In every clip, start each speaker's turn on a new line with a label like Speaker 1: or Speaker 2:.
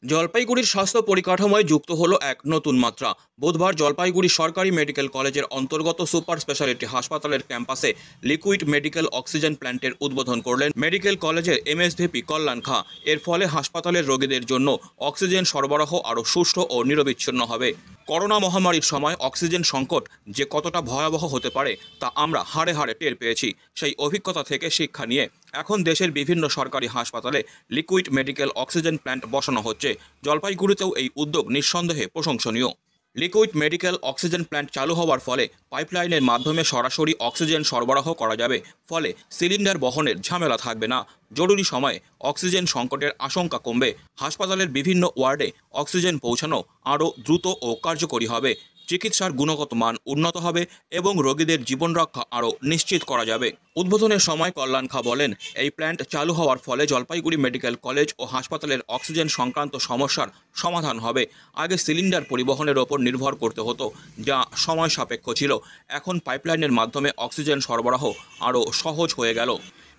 Speaker 1: জলপাইগুড়ির স্বাস্থ্য পরিকাঠামোয় যুক্ত হলো এক নতুন মাত্রা। বুধবার জলপাইগুড়ি সরকারি মেডিকেল কলেজের অন্তর্গত সুপার স্পেশালিটি হাসপাতালের ক্যাম্পাসে লিকুইড মেডিকেল অক্সিজেন প্ল্যান্টের উদ্বোধন করলেন মেডিকেল কলেজের এমএসভিপি কল্যাণ খাঁ। এর ফলে হাসপাতালের রোগীদের জন্য অক্সিজেন সরবরাহ আরও সুষ্ঠু ও নিরবিচ্ছিন্ন হবে। করোনা মহামারীর সময় অক্সিজেন সংকট যে কতটা ভয়াবহ হতে পারে তা আমরা হাড়ে হাড়ে টের পেয়েছি। সেই অভিজ্ঞতা থেকে শিক্ষা নিয়ে এখন দেশের বিভিন্ন সরকারি হাসপাতালে লিকুইড মেডিকেল অক্সিজেন প্ল্যান্ট বসানো হচ্ছে। জলপাইগুড়িতেও এই উদ্যোগ নিঃসন্দেহে প্রশংসনীয়। লিকুইড মেডিকেল অক্সিজেন প্ল্যান্ট চালু হওয়ার ফলে পাইপলাইনের মাধ্যমে সরাসরি অক্সিজেন সরবরাহ করা যাবে। ফলে সিলিন্ডার বহনের ঝামেলা থাকবে না। জরুরি সময়ে অক্সিজেন সংকটের আশঙ্কা কমবে। হাসপাতালের বিভিন্ন ওয়ার্ডে অক্সিজেন পৌঁছানো আরও দ্রুত ও কার্যকরী হবে। চিকিৎসার গুণগত মান উন্নত হবে এবং রোগীদের জীবন রক্ষা আরও নিশ্চিত করা যাবে। উদ্বোধনের সময় কল্যাণ খাঁ বলেন, এই প্ল্যান্ট চালু হওয়ার ফলে জলপাইগুড়ি মেডিকেল কলেজ ও হাসপাতালের অক্সিজেন সংক্রান্ত সমস্যার সমাধান হবে। আগে সিলিন্ডার পরিবহনের ওপর নির্ভর করতে হতো, যা সময় সাপেক্ষ ছিল। এখন পাইপলাইনের মাধ্যমে অক্সিজেন সরবরাহ আরও সহজ হয়ে গেল।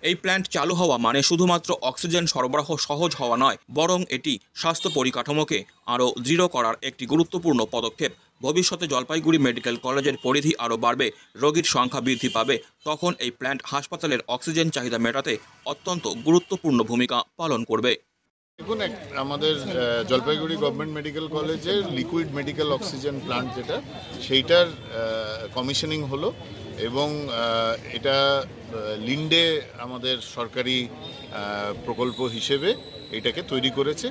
Speaker 1: এই প্ল্যান্ট চালু হওয়া মানে শুধুমাত্র অক্সিজেন সরবরাহ সহজ হওয়া নয়, বরং এটি স্বাস্থ্য পরিকাঠামোকে আরও দৃঢ় করার একটি গুরুত্বপূর্ণ পদক্ষেপ। ভবিষ্যতে জলপাইগুড়ি মেডিকেল কলেজের পরিধি আরও বাড়বে, রোগীর সংখ্যা বৃদ্ধি পাবে। তখন এই প্ল্যান্ট হাসপাতালের অক্সিজেন চাহিদা মেটাতে অত্যন্ত গুরুত্বপূর্ণ ভূমিকা পালন করবে।
Speaker 2: দেখুন, আমাদের জলপাইগুড়ি গভর্নমেন্ট মেডিকেল কলেজের লিকুইড মেডিকেল অক্সিজেন প্ল্যান্ট যেটা, সেইটার কমিশনিং হলো এবং এটা লিন্ডে আমাদের সরকারি প্রকল্প হিসেবে এটাকে তৈরি করেছে।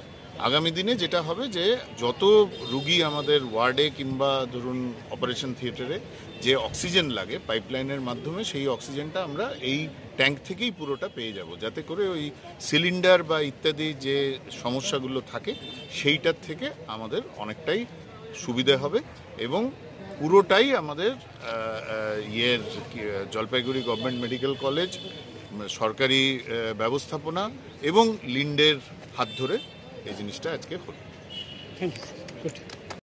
Speaker 2: আগামী দিনে যেটা হবে যে যত রুগী আমাদের ওয়ার্ডে কিংবা ধরুন অপারেশন থিয়েটারে যে অক্সিজেন লাগে পাইপলাইনের মাধ্যমে, সেই অক্সিজেনটা আমরা এই ট্যাঙ্ক থেকেই পুরোটা পেয়ে যাব, যাতে করে ওই সিলিন্ডার বা ইত্যাদি যে সমস্যাগুলো থাকে সেইটার থেকে আমাদের অনেকটাই সুবিধা হবে এবং পুরোটাই আমাদের জলপাইগুড়ি গভর্নমেন্ট মেডিকেল কলেজ সরকারি ব্যবস্থাপনা এবং লিন্ডের হাত ধরে এই জিনিসটা আজকে হলো।
Speaker 3: Thank you.